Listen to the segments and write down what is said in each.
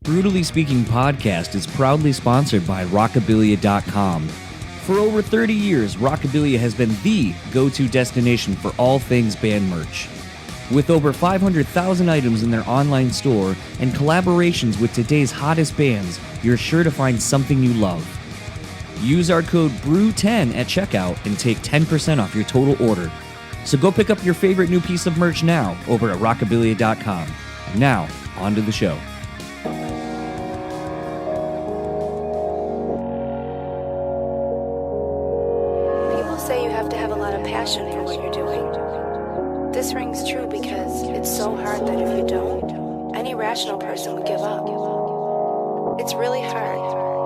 BREWtally podcast is proudly sponsored by rockabilia.com. For over 30 years, Rockabilia has been the go-to destination for all things band merch. With over 500,000 items in their online store and collaborations with today's hottest bands, you're sure to find something you love. Use our code BREW10 at checkout and take 10% off your total order. So go pick up your favorite new piece of merch now over at rockabilia.com. And now, on to the show. Say you have to have a lot of passion for what you're doing. This rings true because it's so hard that if you don't, any rational person would give up. It's really hard,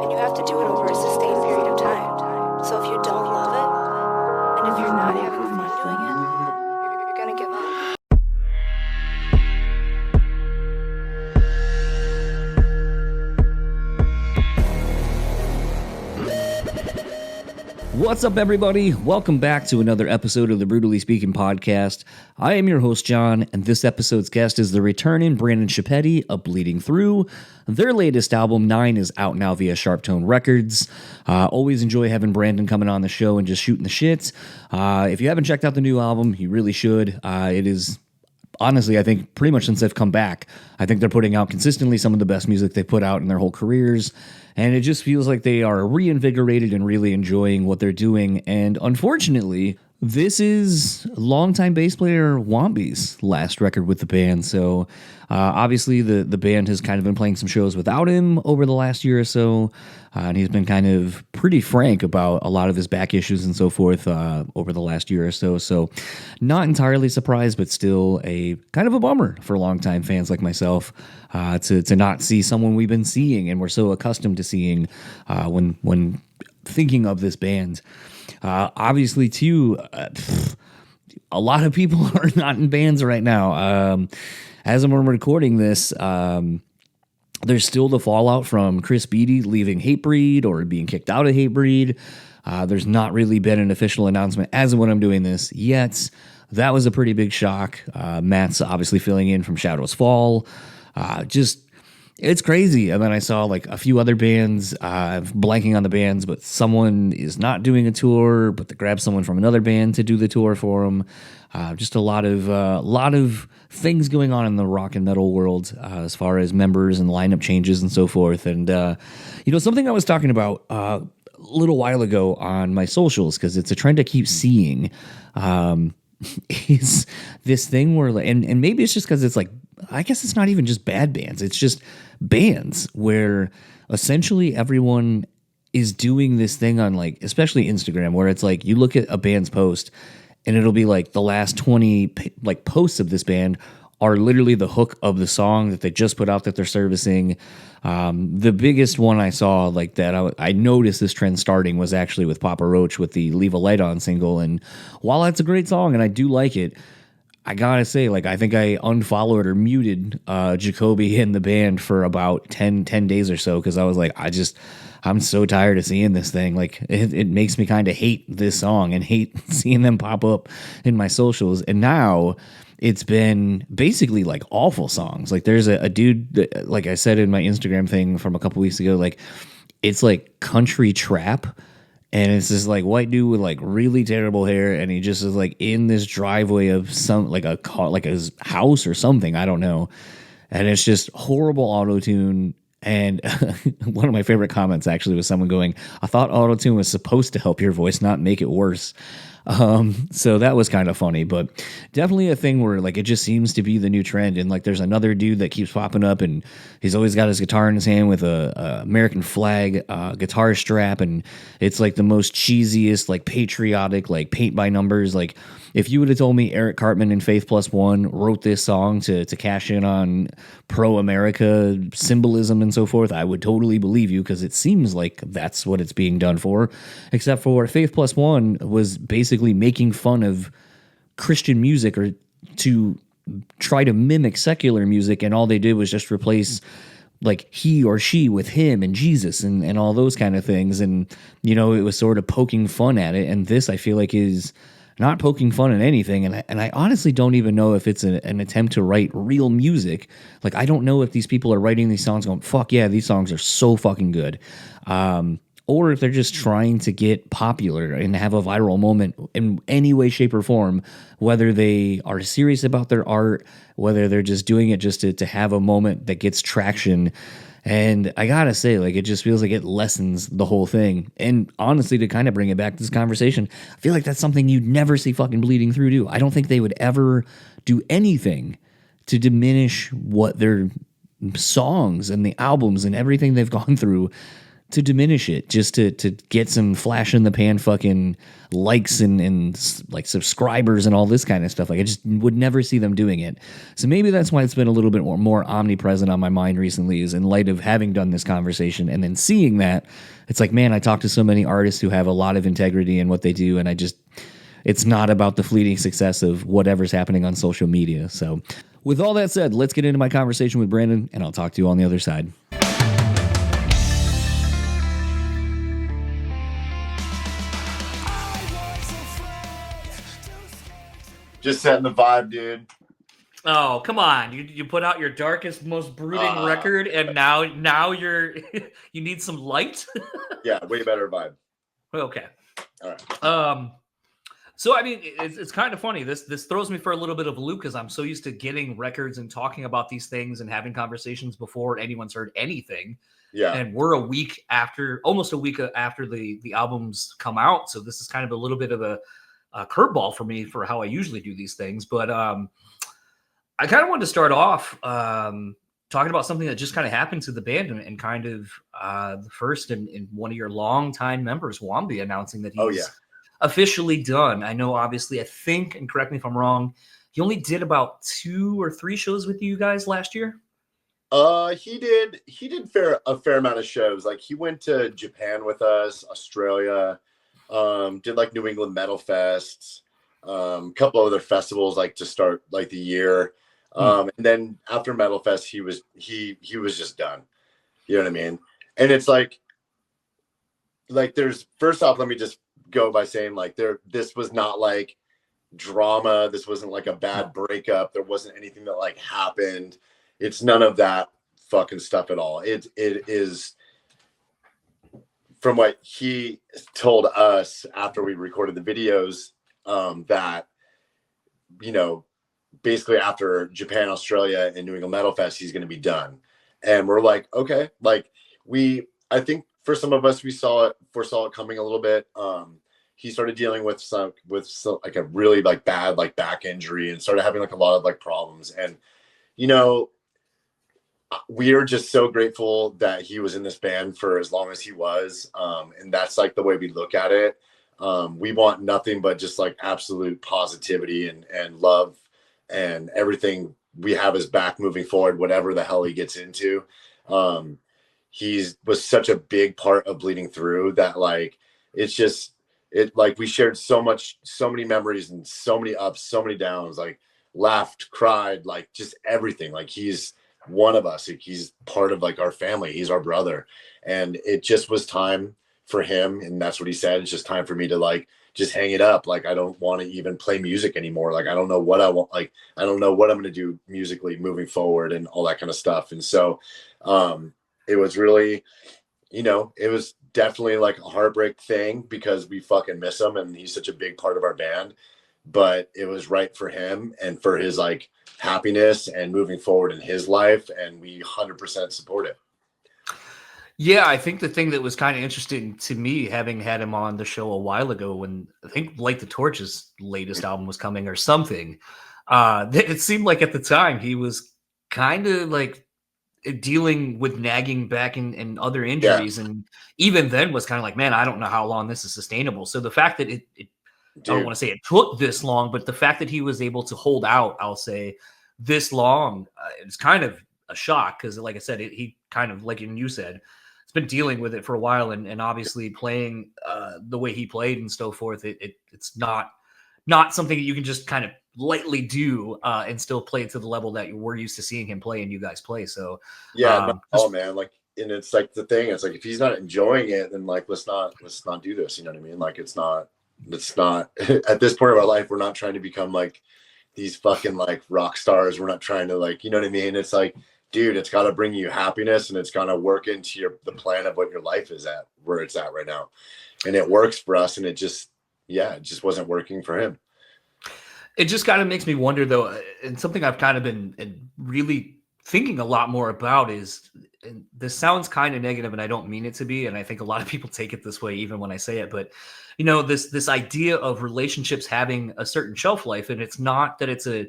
and you have to do it over a sustained period of time. So if you don't love it, and if you're not having fun doing it, you're gonna give up. What's up, everybody? Welcome back to another episode of the BREWtallyspeaking podcast. I am your host, John, and this episode's guest is the returning Brandan Schieppati of Bleeding Through. Their latest album, 9, is out now via Sharptone Records. Always enjoy having Brandan coming on the show and just shooting the shit. If you haven't checked out the new album, you really should. It is... Honestly, I think pretty much since they've come back, I think they're putting out consistently some of the best music they've put out in their whole careers, and it just feels like they are reinvigorated and really enjoying what they're doing. And unfortunately, this is longtime bass player Womby's last record with the band, so obviously the band has kind of been playing some shows without him over the last year or so, and he's been kind of pretty frank about a lot of his back issues and so forth over the last year or so, so not entirely surprised, but still a kind of a bummer for longtime fans like myself to not see someone we've been seeing and we're so accustomed to seeing when thinking of this band. Obviously, too, a lot of people are not in bands right now. As I'm recording this, there's still the fallout from Chris Beatty leaving Hatebreed or being kicked out of Hatebreed. There's not really been an official announcement as of when I'm doing this yet. That was a pretty big shock. Matt's obviously filling in from Shadows Fall. It's crazy. And then I saw like a few other bands, blanking on the bands, but someone is not doing a tour, but they grab someone from another band to do the tour for them. Just a lot of things going on in the rock and metal world as far as members and lineup changes and so forth. And, something I was talking about a little while ago on my socials, because it's a trend I keep seeing, is this thing where, and maybe it's just because it's like, I guess it's not even just bad bands. It's just bands where essentially everyone is doing this thing on, like, especially Instagram, where it's like you look at a band's post and it'll be like the last 20 like posts of this band are literally the hook of the song that they just put out that they're servicing. The biggest one I saw like that I noticed this trend starting was actually with Papa Roach with the Leave a Light On single. And while that's a great song and I do like it, I gotta say, like, I think I unfollowed or muted Jacoby and the band for about 10 days or so, because I was like, I'm so tired of seeing this thing. Like, it makes me kind of hate this song and hate seeing them pop up in my socials. And now it's been basically like awful songs. Like, there's a dude that, like I said in my Instagram thing from a couple weeks ago, like, it's like country trap. And it's this like white dude with like really terrible hair, and he just is like in this driveway of some like a car, like his house or something, I don't know. And it's just horrible auto-tune. And one of my favorite comments actually was someone going, "I thought auto-tune was supposed to help your voice, not make it worse." So that was kind of funny, but definitely a thing where like it just seems to be the new trend. And like there's another dude that keeps popping up, and he's always got his guitar in his hand with a American flag guitar strap, and it's like the most cheesiest, like patriotic, like paint by numbers. Like if you would have told me Eric Cartman and Faith Plus One wrote this song to cash in on pro-America symbolism and so forth, I would totally believe you, because it seems like that's what it's being done for. Except for Faith Plus One was basically making fun of Christian music or to try to mimic secular music, and all they did was just replace like he or she with him and Jesus and all those kind of things. And, it was sort of poking fun at it. And this, I feel like, is not poking fun at anything. And I honestly don't even know if it's an attempt to write real music. Like, I don't know if these people are writing these songs going, fuck yeah, these songs are so fucking good. Or if they're just trying to get popular and have a viral moment in any way, shape, or form, whether they are serious about their art, whether they're just doing it just to have a moment that gets traction. And I gotta say, like, it just feels like it lessens the whole thing. And honestly, to kind of bring it back to this conversation, I feel like that's something you'd never see fucking Bleeding Through do. I don't think they would ever do anything to diminish what their songs and the albums and everything they've gone through, to diminish it, just to get some flash in the pan fucking likes and like subscribers and all this kind of stuff. Like, I just would never see them doing it. So maybe that's why it's been a little bit more omnipresent on my mind recently, is in light of having done this conversation and then seeing that, it's like, man, I talk to so many artists who have a lot of integrity in what they do, and it's not about the fleeting success of whatever's happening on social media. So with all that said, let's get into my conversation with Brandan, and I'll talk to you on the other side. Just setting the vibe, dude. Oh, come on. You put out your darkest, most brooding record, and now you're you need some light? Yeah, way better vibe. Okay. All right. So I mean, it's kind of funny. This throws me for a little bit of a loop, because I'm so used to getting records and talking about these things and having conversations before anyone's heard anything. Yeah. And we're almost a week after the albums come out. So this is kind of a little bit of a curveball for me for how I usually do these things. But I kind of wanted to start off talking about something that just kind of happened to the band, and kind of the first and one of your longtime members, Womby, announcing that he's officially done. I know, obviously, I think, and correct me if I'm wrong, he only did about 2 or 3 shows with you guys last year. He did a fair amount of shows. Like, he went to Japan with us, Australia, did like New England Metal Fests, a couple other festivals like to start like the year. And then after Metal Fest, he was just done. You know what I mean? And it's like there's, first off, let me just go by saying, like, this was not like drama. This wasn't like a bad breakup. There wasn't anything that like happened. It's none of that fucking stuff at all. It is, from what he told us after we recorded the videos, that, you know, basically after Japan, Australia, and New England Metal Fest, he's going to be done. And we're like, okay, like, I think for some of us, foresaw it coming a little bit. He started dealing with some like a really like bad like back injury, and started having like a lot of like problems. And, you know, we are just so grateful that he was in this band for as long as he was. And that's like the way we look at it. We want nothing but just like absolute positivity and love, and everything we have his back moving forward, whatever the hell he gets into. He was such a big part of Bleeding Through that, like, like we shared so many memories, and so many ups, so many downs, like laughed, cried, like just everything. Like, he's one of us. Like, he's part of like our family. He's our brother. And it just was time for him. And that's what he said. It's just time for me to like just hang it up. Like, I don't want to even play music anymore. Like, I don't know what I want. Like, I don't know what I'm going to do musically moving forward and all that kind of stuff. And so it was really, you know, it was definitely like a heartbreak thing, because we fucking miss him and he's such a big part of our band. But it was right for him and for his like happiness and moving forward in his life. And we 100% support it. Yeah, I think the thing that was kind of interesting to me, having had him on the show a while ago, when I think Light the Torch's latest album was coming or something, it seemed like at the time he was kind of like dealing with nagging back and other injuries. Yeah. And even then was kind of like, man, I don't know how long this is sustainable. So the fact that I don't want to say it took this long, but the fact that he was able to hold out, I'll say, this long, it's kind of a shock. Because like I said, he kind of, like you said, it's been dealing with it for a while, and obviously playing the way he played and so forth. It's not something that you can just kind of lightly do and still play to the level that we're used to seeing him play and you guys play. So yeah, man, like, and it's like the thing, it's like, if he's not enjoying it, then like let's not do this. You know what I mean? Like, it's not It's not at this point of our life, we're not trying to become like these fucking like rock stars. We're not trying to like, you know what I mean? It's like, dude, it's got to bring you happiness, and it's got to work into the plan of what your life is at, where it's at right now. And it works for us. And it just wasn't working for him. It just kind of makes me wonder though, and something I've kind of been really thinking a lot more about is, and this sounds kind of negative and I don't mean it to be, and I think a lot of people take it this way even when I say it, but you know, this idea of relationships having a certain shelf life, and it's not that it's a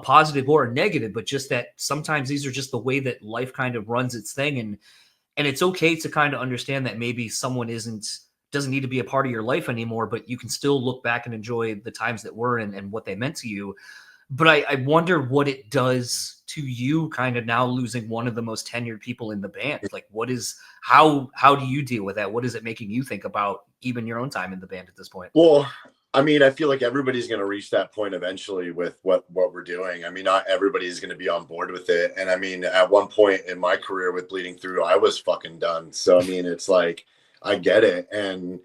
positive or a negative, but just that sometimes these are just the way that life kind of runs its thing, and it's okay to kind of understand that maybe someone doesn't need to be a part of your life anymore, but you can still look back and enjoy the times that were and what they meant to you. But I wonder what it does to you kind of now losing one of the most tenured people in the band. Like, how do you deal with that? What is it making you think about even your own time in the band at this point? Well, I mean, I feel like everybody's going to reach that point eventually with what we're doing. I mean, not everybody's going to be on board with it. And I mean, at one point in my career with Bleeding Through, I was fucking done. So, I mean, it's like, I get it. And,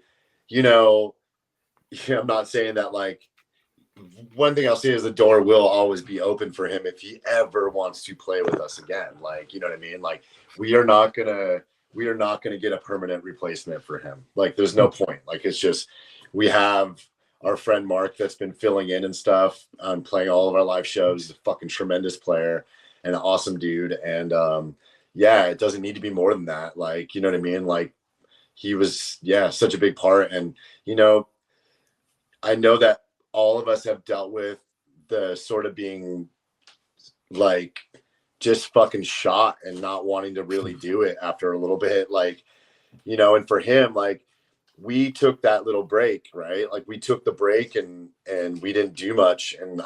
you know, I'm not saying that like, one thing I'll say is the door will always be open for him if he ever wants to play with us again. Like, you know what I mean? Like, we are not gonna get a permanent replacement for him. Like, there's no point. Like, it's just, we have our friend Mark that's been filling in and stuff, playing all of our live shows. He's a fucking tremendous player and an awesome dude. And yeah, it doesn't need to be more than that. Like, you know what I mean? Like, he was, such a big part. And, you know, I know that all of us have dealt with the sort of being like just fucking shot and not wanting to really do it after a little bit. Like, you know, and for him, like, we took that little break, right? Like, we took the break and we didn't do much. And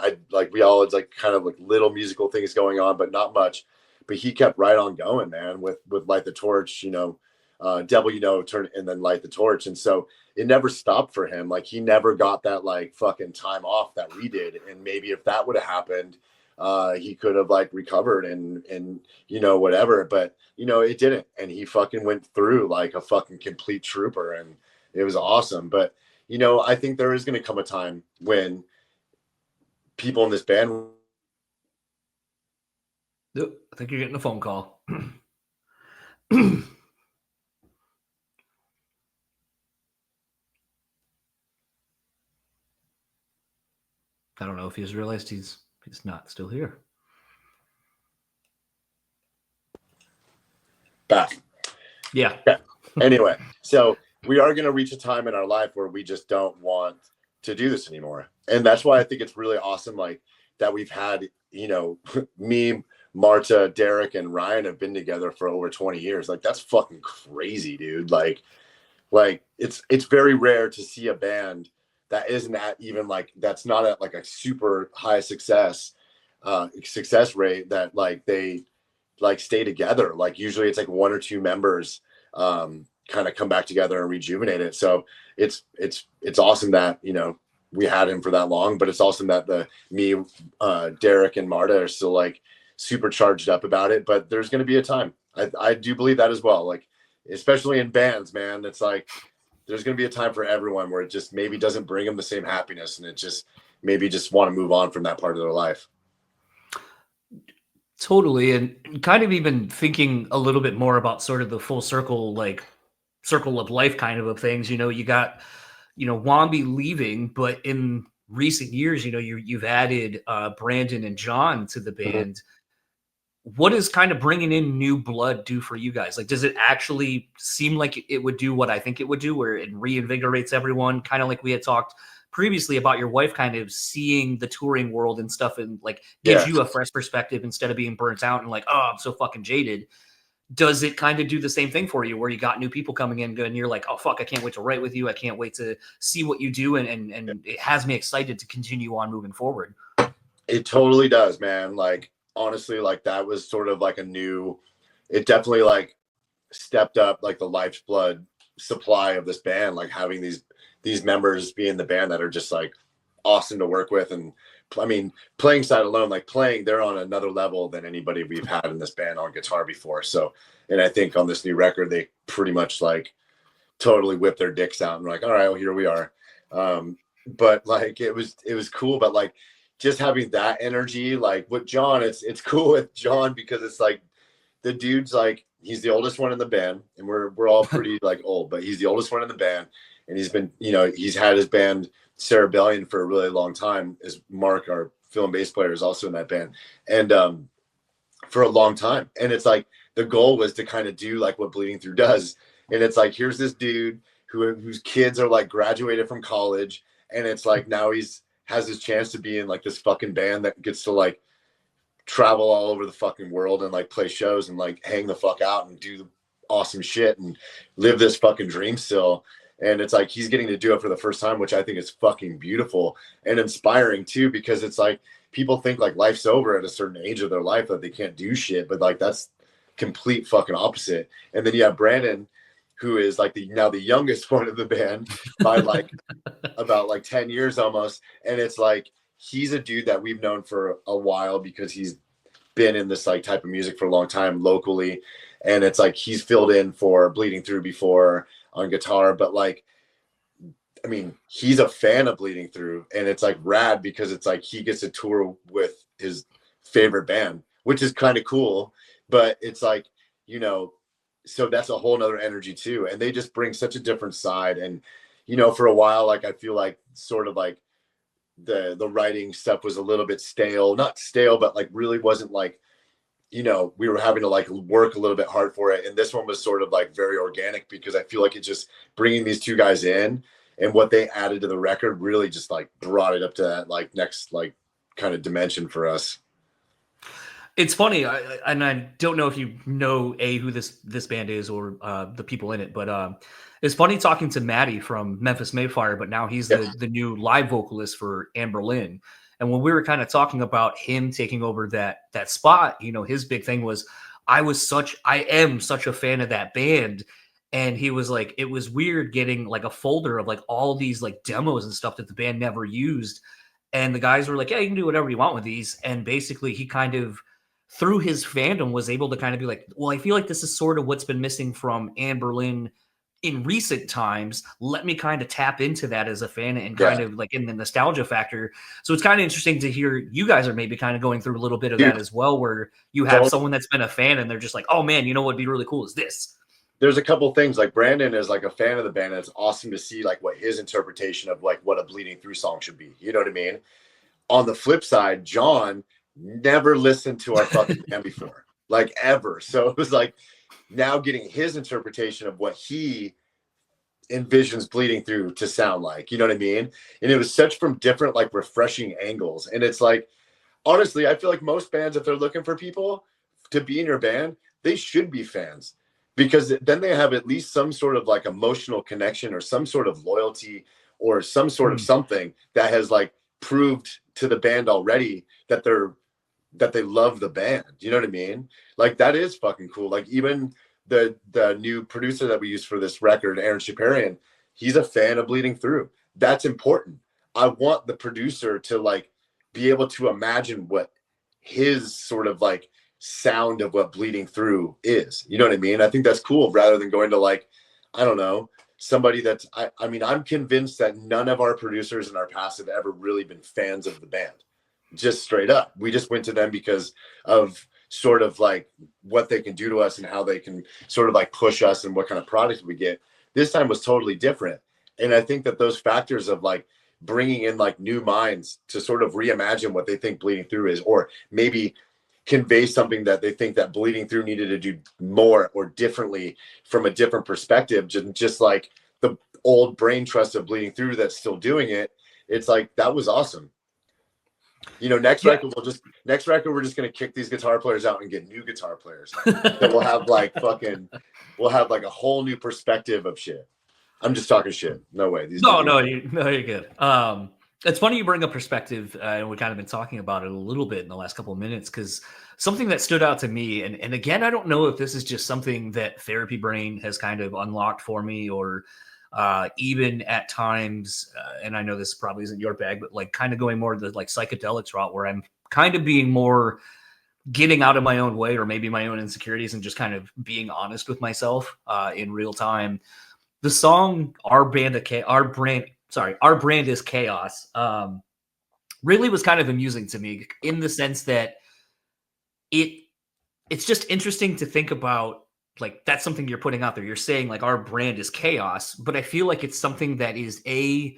we all had like kind of like little musical things going on, but not much. But he kept right on going, man, with Light the Torch, you know, Devil, you know, turn and then Light the Torch. And so it never stopped for him. Like, he never got that like fucking time off that we did. And maybe if that would have happened, he could have like recovered and, you know, whatever, but you know, it didn't. And he fucking went through like a fucking complete trooper, and it was awesome. But, you know, I think there is going to come a time when people in this band. Nope, I think you're getting a phone call. I don't know if he's realized he's not still here. Back. Yeah. Anyway, so we are going to reach a time in our life where we just don't want to do this anymore. And that's why I think it's really awesome, like, that we've had, you know, me, Marta, Derek, and Ryan have been together for over 20 years. Like, that's fucking crazy, dude. Like it's very rare to see a band that isn't at even like, that's not at like a super high success rate that like they like stay together. Like, usually it's like one or two members kind of come back together and rejuvenate it. So it's awesome that, you know, we had him for that long, but it's awesome that Derek and Marta are still like super charged up about it. But there's going to be a time. I do believe that as well. Like, especially in bands, man, it's like, there's going to be a time for everyone where it just maybe doesn't bring them the same happiness, and it just maybe just want to move on from that part of their life. Totally. And kind of even thinking a little bit more about sort of the full circle, like circle of life kind of things. You know, you got, you know, Womby leaving, but in recent years, you know, you've added Brandan and John to the band. Mm-hmm. What is kind of bringing in new blood do for you guys? Like, does it actually seem like it would do what I think it would do, where it reinvigorates everyone? Kind of like we had talked previously about your wife kind of seeing the touring world and stuff, and like gives you a fresh perspective instead of being burnt out and like, oh, I'm so fucking jaded. Does it kind of do the same thing for you, where you got new people coming in and you're like, oh fuck, I can't wait to write with you. I can't wait to see what you do. And it has me excited to continue on moving forward. It totally does, man. Like, honestly, like, that was sort of like it definitely like stepped up like the lifeblood supply of this band, like having these members be in the band that are just like awesome to work with. And I mean, playing side alone, like they're on another level than anybody we've had in this band on guitar before. So, and I think on this new record, they pretty much like totally whip their dicks out and like, all right, well, here we are. But like it was cool. But like just having that energy, like with John, it's cool with John because it's like the dude's like he's the oldest one in the band, and we're all pretty like old, but he's the oldest one in the band, and he's been, you know, he's had his band Cerebellion for a really long time. As Mark, our fill and bass player, is also in that band, and for a long time. And it's like the goal was to kind of do like what Bleeding Through does, and it's like here's this dude whose kids are like graduated from college, and it's like now has his chance to be in like this fucking band that gets to like travel all over the fucking world and like play shows and like hang the fuck out and do awesome shit and live this fucking dream still. And it's like he's getting to do it for the first time, which I think is fucking beautiful and inspiring too, because it's like people think like life's over at a certain age of their life, that they can't do shit, but like that's complete fucking opposite. And then you have Brandan, who is like now the youngest one of the band by like about like 10 years almost. And it's like he's a dude that we've known for a while because he's been in this like type of music for a long time locally. And it's like he's filled in for Bleeding Through before on guitar, but like, I mean, he's a fan of Bleeding Through, and it's like rad because it's like he gets to tour with his favorite band, which is kind of cool. But it's like, you know, so that's a whole nother energy too. And they just bring such a different side. And, you know, for a while, like I feel like sort of like the writing stuff was a little bit stale, not stale, but like really wasn't like, you know, we were having to like work a little bit hard for it. And this one was sort of like very organic because I feel like it's just bringing these two guys in, and what they added to the record really just like brought it up to that like next like kind of dimension for us. It's funny, and I don't know if you know who this band is or the people in it, but it's funny talking to Maddie from Memphis Mayfire, but now he's the new live vocalist for Anne Boleyn. And when we were kind of talking about him taking over that spot, you know, his big thing was I am such a fan of that band. And he was like, it was weird getting like a folder of like all these like demos and stuff that the band never used. And the guys were like, yeah, you can do whatever you want with these. And basically he kind of, through his fandom, was able to kind of be like, well, I feel like this is sort of what's been missing from Anne Boleyn in recent times. Let me kind of tap into that as a fan and kind of like in the nostalgia factor. So it's kind of interesting to hear you guys are maybe kind of going through a little bit of that as well, where you have someone that's been a fan and they're just like, oh man, you know what'd be really cool is this. There's a couple things like Brandan is like a fan of the band, and it's awesome to see like what his interpretation of like what a Bleeding Through song should be. You know what I mean? On the flip side, John never listened to our fucking band before, like ever. So it was like now getting his interpretation of what he envisions Bleeding Through to sound like, you know what I mean? And it was such from different like refreshing angles. And it's like, honestly, I feel like most bands, if they're looking for people to be in your band, they should be fans, because then they have at least some sort of like emotional connection or some sort of loyalty or some sort of something that has like proved to the band already that they love the band. You know what I mean? Like that is fucking cool. Like even the new producer that we use for this record, Aaron Schieppati, he's a fan of Bleeding Through. That's important. I want the producer to like be able to imagine what his sort of like sound of what Bleeding Through is. You know what I mean? I think that's cool, rather than going to like, I don't know, somebody that's, I mean, I'm convinced that none of our producers in our past have ever really been fans of the band. Just straight up. We just went to them because of sort of like what they can do to us and how they can sort of like push us and what kind of products we get. This time was totally different. And I think that those factors of like bringing in like new minds to sort of reimagine what they think Bleeding Through is, or maybe convey something that they think that Bleeding Through needed to do more or differently from a different perspective, just like the old brain trust of Bleeding Through that's still doing it. It's like, that was awesome. You know, next record we're just gonna kick these guitar players out and get new guitar players that we'll have like a whole new perspective of shit. I'm just talking shit. No way. You're good. It's funny you bring up perspective, and we've kind of been talking about it a little bit in the last couple of minutes, because something that stood out to me, and again, I don't know if this is just something that Therapy Brain has kind of unlocked for me, or even at times, and I know this probably isn't your bag, but like kind of going more the like psychedelics route, where I'm kind of being more getting out of my own way, or maybe my own insecurities, and just kind of being honest with myself in real time. The song Our Brand Our Brand is Chaos, really was kind of amusing to me in the sense that it's just interesting to think about, like, that's something you're putting out there. You're saying, like, our brand is chaos, but I feel like it's something that is you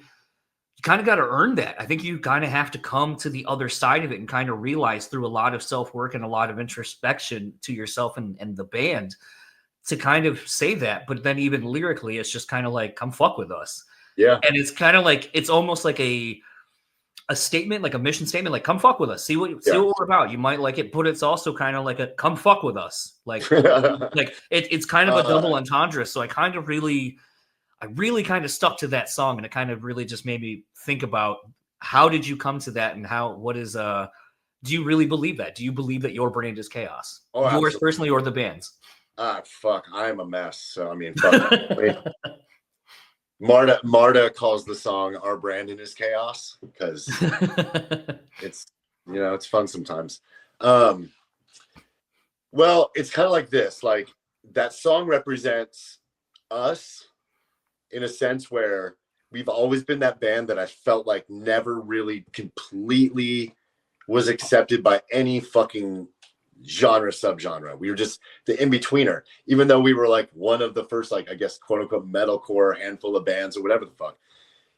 kind of got to earn that. I think you kind of have to come to the other side of it and kind of realize through a lot of self-work and a lot of introspection to yourself and the band to kind of say that. But then even lyrically, it's just kind of like, come fuck with us. Yeah. And it's kind of like, it's almost like a statement, like a mission statement, like, come fuck with us. See what we're about. You might like it, but it's also kind of like a come fuck with us. Like, it's kind of a double entendre. So I really kind of stuck to that song, and it kind of really just made me think about, how did you come to that, and do you really believe that? Do you believe that your brand is chaos? Oh, yours absolutely. personally, or the band's? Fuck, I'm a mess. So I mean, fuck. Marta calls the song "Our Brandon is Chaos" because it's, it's fun sometimes. Well, it's kind of like this. Like, that song represents us in a sense where we've always been that band that I felt like never really completely was accepted by any fucking genre, subgenre. We were just the in-betweener, even though we were like one of the first, like, I guess, quote unquote metalcore handful of bands or whatever the fuck.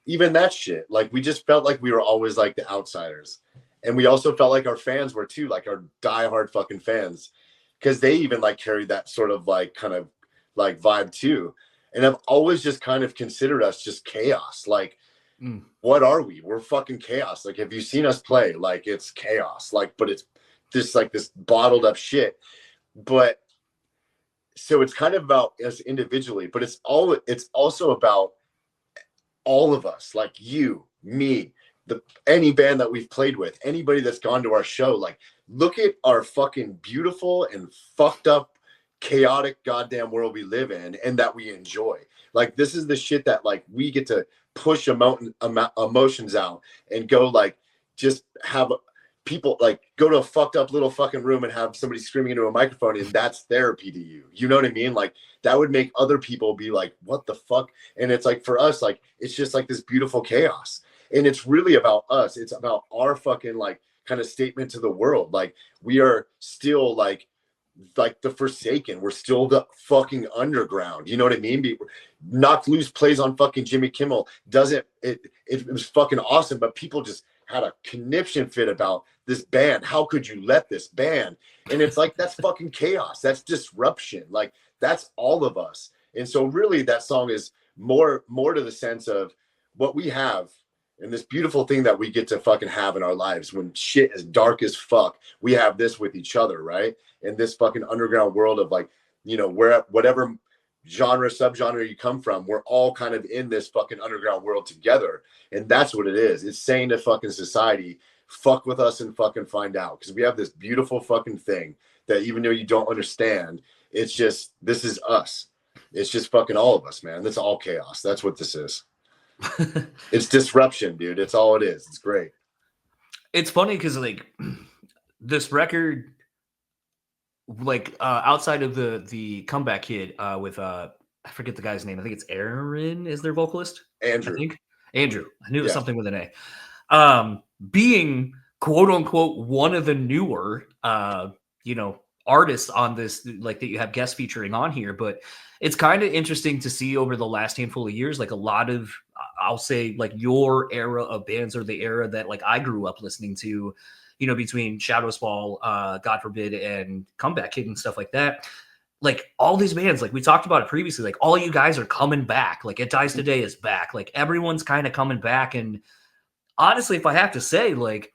Even that shit, like, we just felt like we were always like the outsiders. And we also felt like our fans were too, like our diehard fucking fans, because they even like carried that sort of like kind of like vibe too. And I've always just kind of considered us just chaos. Like, what are we? We're fucking chaos. Like, have you seen us play? Like, it's chaos. Like, but it's this like this bottled up shit. But so it's kind of about us individually, but it's also about all of us, like you, me, any band that we've played with, anybody that's gone to our show. Like, look at our fucking beautiful and fucked up, chaotic goddamn world we live in and that we enjoy. Like, this is the shit that, like, we get to push emotions out and go, like, just have people, like, go to a fucked up little fucking room and have somebody screaming into a microphone, and that's therapy to you. You know what I mean? Like, that would make other people be like, what the fuck? And it's like, for us, like, it's just like this beautiful chaos. And it's really about us. It's about our fucking, like, kind of statement to the world. Like, we are still like the Forsaken. We're still the fucking underground. You know what I mean? Knocked Loose plays on fucking Jimmy Kimmel. It was fucking awesome, but people just had a conniption fit about this band. How could you let this band? And it's like, that's fucking chaos. That's disruption. Like, that's all of us. And so really that song is more to the sense of what we have and this beautiful thing that we get to fucking have in our lives when shit is dark as fuck. We have this with each other, right? In this fucking underground world of, like, where whatever genre, subgenre you come from, we're all kind of in this fucking underground world together. And that's what it is. It's saying to fucking society, fuck with us and fucking find out. Because we have this beautiful fucking thing that even though you don't understand, it's just, this is us. It's just fucking all of us, man. That's all chaos. That's what this is. It's disruption, dude. It's all it is. It's great. It's funny because, like, this record, like, outside of the Comeback Kid with I forget the guy's name. I think it's Aaron is their vocalist. Andrew. I think Andrew. I knew it was something with an A. Being quote unquote one of the newer artists on this, like, that you have guest featuring on here, but it's kind of interesting to see over the last handful of years, like, a lot of, I'll say, like, your era of bands, or the era that, like, I grew up listening to, between Shadows Fall, God Forbid, and Comeback Kid and stuff like that. Like, all these bands, like we talked about it previously, like, all you guys are coming back. Like, It Dies Today is back. Like, everyone's kind of coming back. And honestly, if I have to say, like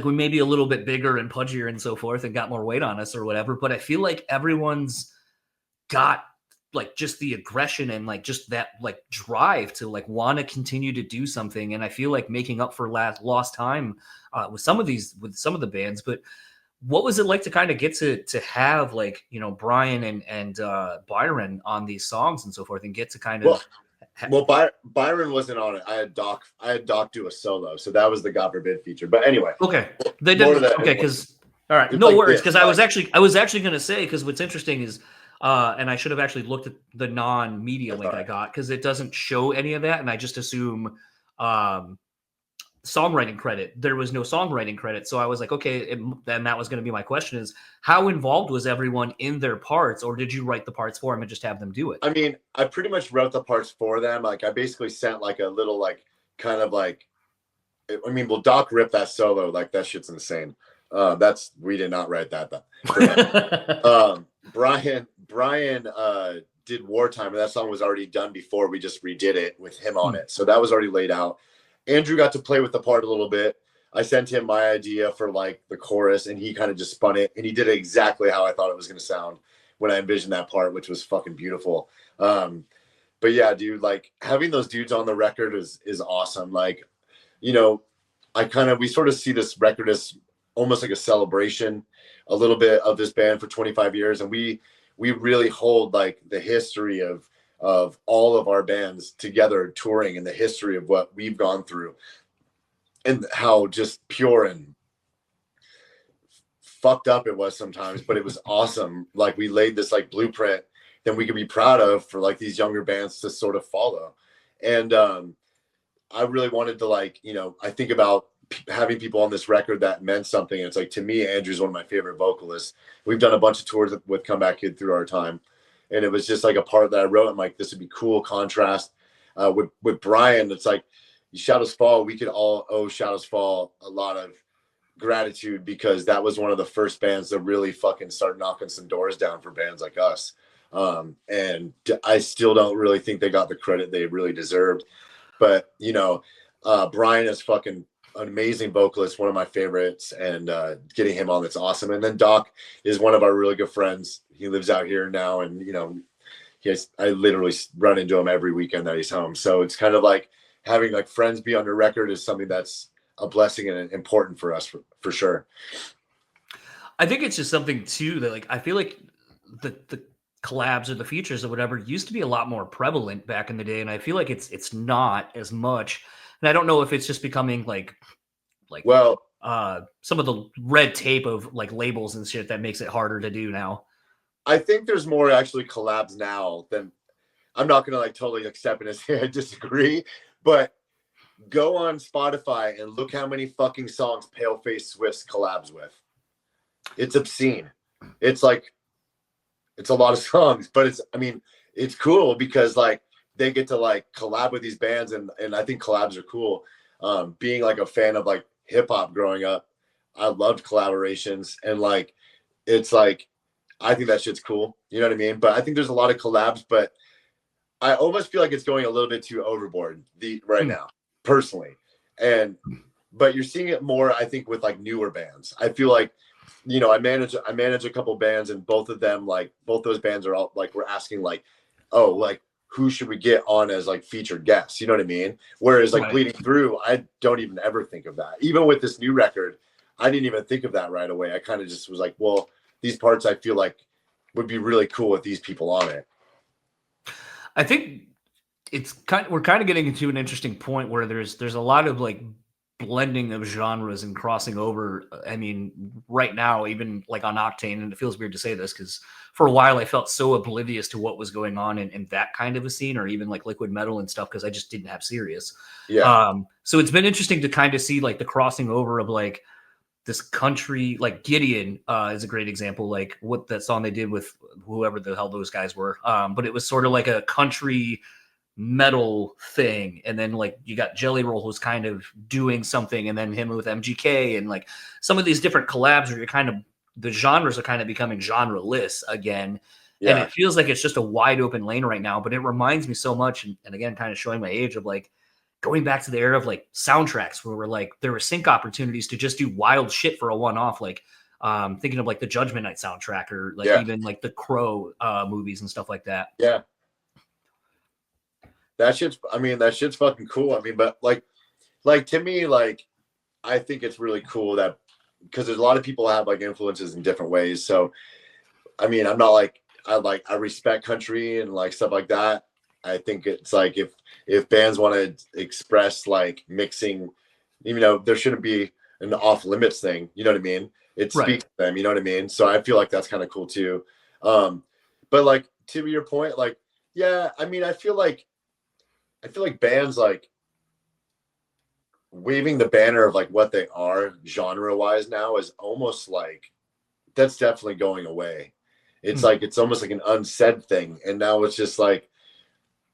we may be a little bit bigger and pudgier and so forth and got more weight on us or whatever, but I feel like everyone's got, like, just the aggression and, like, just that, like, drive to, like, want to continue to do something. And I feel like making up for lost time with some of the bands. But what was it like to kind of get to have, like, Brian and Byron on these songs and so forth, and get to kind of Byron wasn't on it. I had Doc do a solo, so that was the God Forbid feature. But anyway, okay, they did. Okay, because all right, no worries. Because I was actually going to say, because what's interesting is, and I should have actually looked at the non-media link I got, because it doesn't show any of that, and I just assume songwriting credit. There was no songwriting credit. So I was like, okay, then that was going to be my question is how involved was everyone in their parts, or did you write the parts for them and just have them do it? I mean, I pretty much wrote the parts for them. Like I basically sent like a little like kind of like, I mean, well, Doc ripped that solo. Like that shit's insane. We did not write that. Brian did Wartime, and that song was already done before. We just redid it with him on it. So that was already laid out. Andrew got to play with the part a little bit. I sent him my idea for like the chorus, and he kind of just spun it, and he did it exactly how I thought it was going to sound when I envisioned that part, which was fucking beautiful. But yeah, dude, like having those dudes on the record is awesome. Like, you know, we sort of see this record as almost like a celebration a little bit of this band for 25 years. And we really hold like the history of all of our bands together touring and the history of what we've gone through and how just pure and fucked up it was sometimes, but it was awesome. Like we laid this like blueprint that we could be proud of for like these younger bands to sort of follow. And I really wanted to like, you know, I think about having people on this record that meant something. And it's like, to me, Andrew's one of my favorite vocalists. We've done a bunch of tours with Comeback Kid through our time. And it was just like a part that I wrote. I'm like, this would be cool contrast. With Brian, it's like Shadows Fall, we could all owe Shadows Fall a lot of gratitude because that was one of the first bands that really fucking start knocking some doors down for bands like us. And I still don't really think they got the credit they really deserved. But, you know, Brian is fucking an amazing vocalist, one of my favorites, and getting him on, that's awesome. And then Doc is one of our really good friends. He lives out here now, and, you know, I literally run into him every weekend that he's home. So it's kind of like having like friends be on your record is something that's a blessing and important for us for sure. I think it's just something too that like I feel like the collabs or the features or whatever used to be a lot more prevalent back in the day, and I feel like it's not as much. And I don't know if it's just becoming like well, some of the red tape of like labels and shit that makes it harder to do now. I think there's more actually collabs now than, I'm not gonna like totally accept it and say I disagree, but go on Spotify and look how many fucking songs Paleface Swift's collabs with. It's obscene. It's like, it's a lot of songs, but it's cool because like they get to like collab with these bands, and I think collabs are cool. Being like a fan of like hip hop growing up, I loved collaborations, and like it's like I think that shit's cool. You know what I mean? But I think there's a lot of collabs, but I almost feel like it's going a little bit too overboard right now, personally. But you're seeing it more, I think, with like newer bands. I feel like, you know, I manage a couple bands, and both those bands are all like, we're asking like, oh, like who should we get on as like featured guests? You know what I mean? Whereas like Bleeding Through, I don't even ever think of that. Even with this new record, I didn't even think of that right away. I kind of just was like, well, these parts I feel like would be really cool with these people on it. I think we're kind of getting into an interesting point where there's a lot of like blending of genres and crossing over. I mean, right now, even like on Octane, and it feels weird to say this because for a while I felt so oblivious to what was going on in that kind of a scene, or even like liquid metal and stuff, because I just didn't have Sirius. Yeah. So it's been interesting to kind of see like the crossing over of like this country, like Gideon is a great example, like what that song they did with whoever the hell those guys were. But it was sort of like a country metal thing, and then like you got Jelly Roll who's kind of doing something, and then him with MGK, and like some of these different collabs where you're kind of, the genres are kind of becoming genre-less again. And it feels like it's just a wide open lane right now, but it reminds me so much, and again, kind of showing my age, of like going back to the era of like soundtracks where we're like, there were sync opportunities to just do wild shit for a one-off, like thinking of like the Judgment Night soundtrack, or like even like the Crow movies and stuff like that. Yeah. That shit's fucking cool. I mean, but like to me, like, I think it's really cool that, because there's a lot of people have like influences in different ways. So, I mean, I'm not like, I respect country and like stuff like that. I think it's like, if bands want to express like mixing, you know, there shouldn't be an off limits thing. You know what I mean? It speaks to them. You know what I mean? So I feel like that's kind of cool too. But like, to your point, like, yeah, I mean, I feel like bands like, waving the banner of like what they are genre wise now is almost like that's definitely going away. It's like it's almost like an unsaid thing, and now it's just like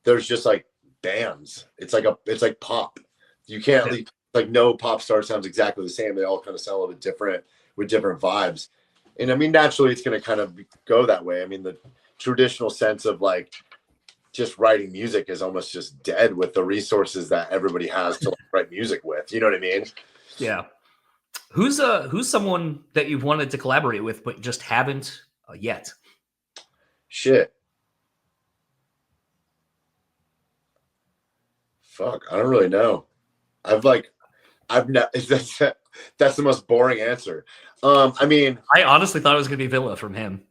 there's just like bands. It's like pop. You can't like no pop star sounds exactly the same. They all kind of sound a little bit different with different vibes. And I mean, naturally, it's going to kind of go that way. I mean, the traditional sense of like just writing music is almost just dead with the resources that everybody has to like, write music with. You know what I mean? Yeah. Who's someone that you've wanted to collaborate with but just haven't yet? Shit. Fuck, I don't really know. I've not. That's the most boring answer. I mean, I honestly thought it was gonna be Villa from him.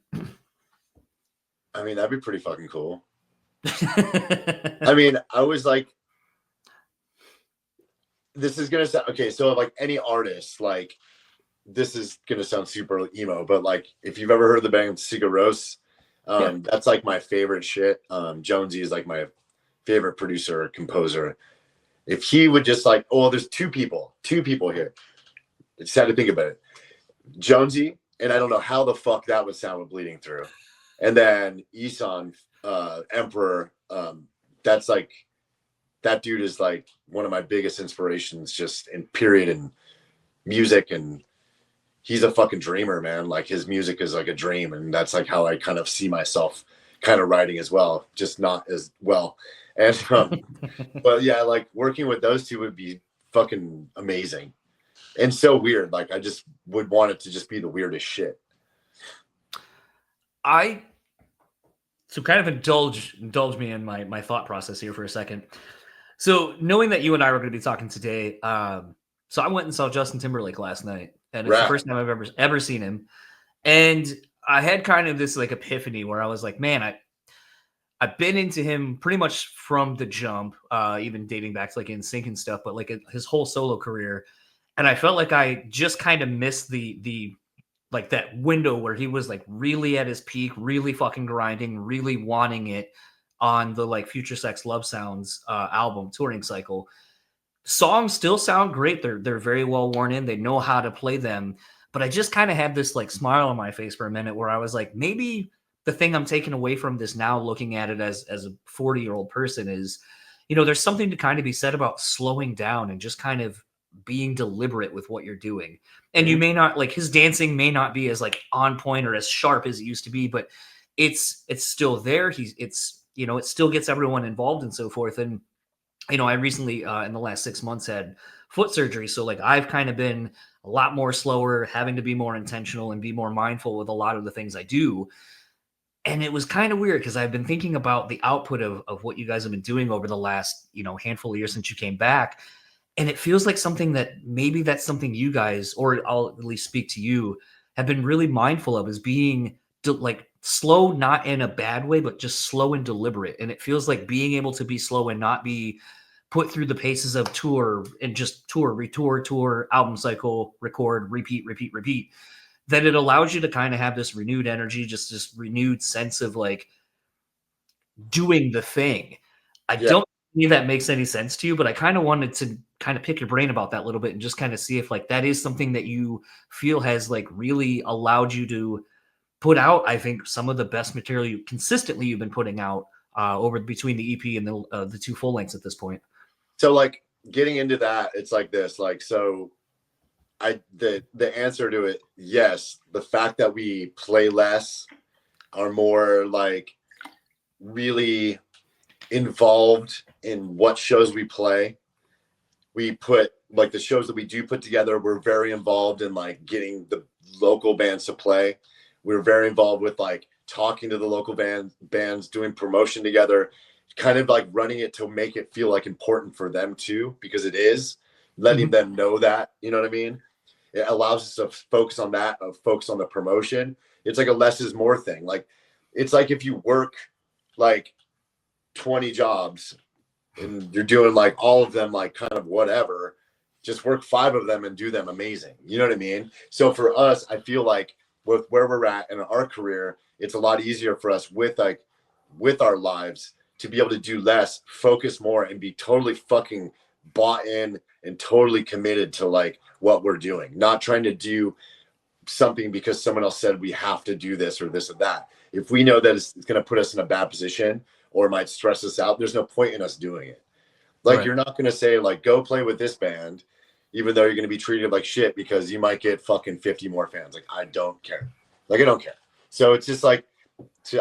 I mean, that'd be pretty fucking cool. I mean, I was like, this is gonna sound okay. So, like any artist, like this is gonna sound super emo, but like if you've ever heard of the band Sigur Rós, that's like my favorite shit. Jonesy is like my favorite producer, composer. If he would just like, oh, there's two people here. I just had to think about it. Jonesy, and I don't know how the fuck that would sound with Bleeding Through. And then Isan, Emperor, that's like, that dude is like one of my biggest inspirations just in period and music. And he's a fucking dreamer, man. Like his music is like a dream. And that's like how I kind of see myself kind of writing as well, just not as well. And, but yeah, like working with those two would be fucking amazing. And so weird. Like I just would want it to just be the weirdest shit. So kind of indulge me in my thought process here for a second. So knowing that you and I were going to be talking today, so I went and saw Justin Timberlake last night, and it's the first time I've ever seen him. And I had kind of this like epiphany where I was like, man, I've been into him pretty much from the jump, even dating back to like NSYNC and stuff, but like his whole solo career. And I felt like I just kind of missed the like that window where he was like really at his peak, really fucking grinding, really wanting it on the like Future Sex Love Sounds album touring cycle. Songs still sound great. They're very well worn in. They know how to play them. But I just kind of had this like smile on my face for a minute where I was like, maybe the thing I'm taking away from this now, looking at it as a 40-year-old person is, there's something to kind of be said about slowing down and just kind of being deliberate with what you're doing. And you may not like his dancing may not be as like on point or as sharp as it used to be, but it's still there. It still gets everyone involved and so forth. And, I recently in the last 6 months had foot surgery. So like I've kind of been a lot more slower, having to be more intentional and be more mindful with a lot of the things I do. And it was kind of weird because I've been thinking about the output of what you guys have been doing over the last, handful of years since you came back. And it feels like something that maybe that's something you guys, or I'll at least speak to you, have been really mindful of is being like slow, not in a bad way, but just slow and deliberate. And it feels like being able to be slow and not be put through the paces of tour and just tour, retour, tour, album cycle, record, repeat, that it allows you to kind of have this renewed energy, just this renewed sense of like doing the thing. I don't think that makes any sense to you, but I kind of wanted to kind of pick your brain about that a little bit and just kind of see if like that is something that you feel has like really allowed you to put out, I think, some of the best material you've been putting out over between the EP and the two full lengths at this point. So like getting into that, it's like this, like, so the answer to it, yes, the fact that we play less, are more like really involved in what shows we play. We put like the shows that we do put together, we're very involved in like getting the local bands to play. We're very involved with like talking to the local bands, doing promotion together, kind of like running it to make it feel like important for them too, because it is letting them know that, you know what I mean? It allows us to focus on that, focus on the promotion. It's like a less is more thing. Like, it's like if you work like 20 jobs and you're doing like all of them, like kind of whatever, just work 5 of them and do them amazing. You know what I mean? So for us, I feel like with where we're at in our career, it's a lot easier for us with our lives to be able to do less, focus more, and be totally fucking bought in and totally committed to like what we're doing, not trying to do something because someone else said we have to do this or this or that. If we know that it's going to put us in a bad position or might stress us out, there's no point in us doing it. Like, you're not going to say like, go play with this band, even though you're going to be treated like shit because you might get fucking 50 more fans. Like, I don't care. Like, I don't care. So it's just like,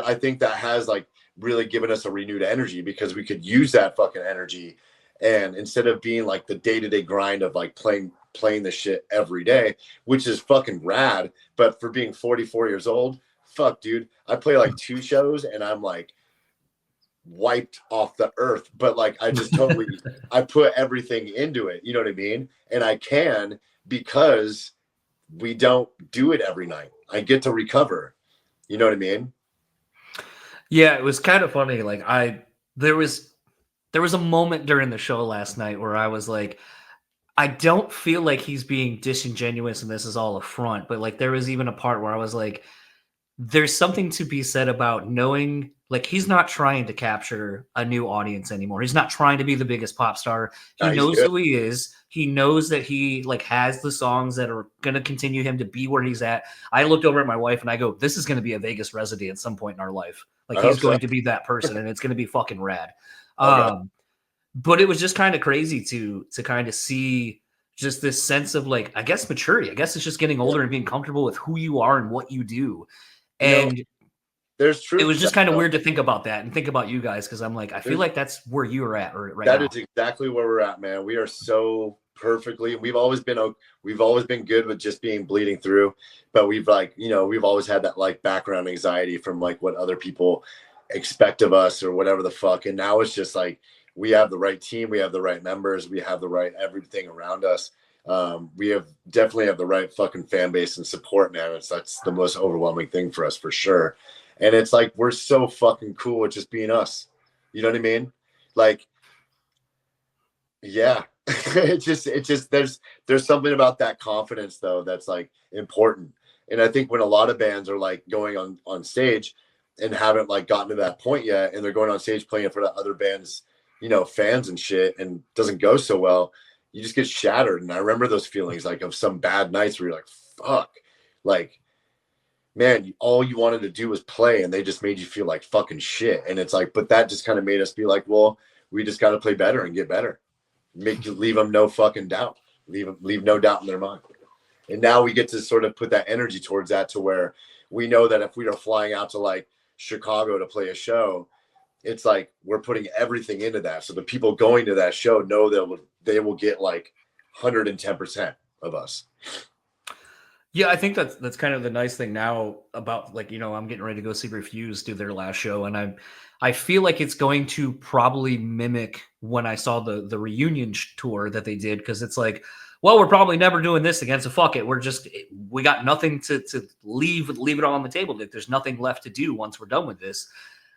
I think that has like really given us a renewed energy because we could use that fucking energy. And instead of being like the day-to-day grind of like playing the shit every day, which is fucking rad. But for being 44 years old, fuck, dude, I play like 2 shows and I'm like wiped off the earth. But like, I just totally, I put everything into it. You know what I mean? And I can, because we don't do it every night. I get to recover. You know what I mean? Yeah, it was kind of funny. Like there was a moment during the show last night where I was like, I don't feel like he's being disingenuous and this is all a front, but like there was even a part where I was like, there's something to be said about knowing like he's not trying to capture a new audience anymore. He's not trying to be the biggest pop star. He knows who he is. He knows that he like has the songs that are going to continue him to be where he's at. I looked over at my wife and I go, this is going to be a Vegas resident at some point in our life. Like he's going to be that person and it's going to be fucking rad. But it was just kind of crazy to kind of see just this sense of like, I guess maturity. I guess it's just getting older and being comfortable with who you are and what you do. And there's truth. It was just kind of weird to think about that and think about you guys. Cause I'm like, I feel like that's where you are at right now. That is exactly where we're at, man. We are so perfectly. We've always been good with just being bleeding through, but we've like, you know, we've always had that like background anxiety from like what other people expect of us or whatever the fuck. And now it's just like, we have the right team. We have the right members. We have the right everything around us. We definitely have the right fucking fan base and support, man. That's the most overwhelming thing for us for sure. And it's like, we're so fucking cool with just being us. You know what I mean? Like, yeah, it's just, there's something about that confidence though, that's like important. And I think when a lot of bands are like going on stage and haven't like gotten to that point yet, and they're going on stage playing for the other bands, you know, fans and shit, and doesn't go so well, you just get shattered. And I remember those feelings like of some bad nights where you're like, fuck, like, man, all you wanted to do was play and they just made you feel like fucking shit. And it's like, but that just kind of made us be like, well, we just got to play better and get better. Leave them no fucking doubt. Leave no doubt in their mind. And now we get to sort of put that energy towards that, to where we know that if we are flying out to like Chicago to play a show, it's like we're putting everything into that. So the people going to that show know that they will get like 110% of us. Yeah, I think that's kind of the nice thing now about, like, you know, I'm getting ready to go see Refuse do their last show, and I feel like it's going to probably mimic when I saw the reunion tour that they did, because it's like, well, we're probably never doing this again, so fuck it. We got nothing to leave it all on the table. There's nothing left to do once we're done with this.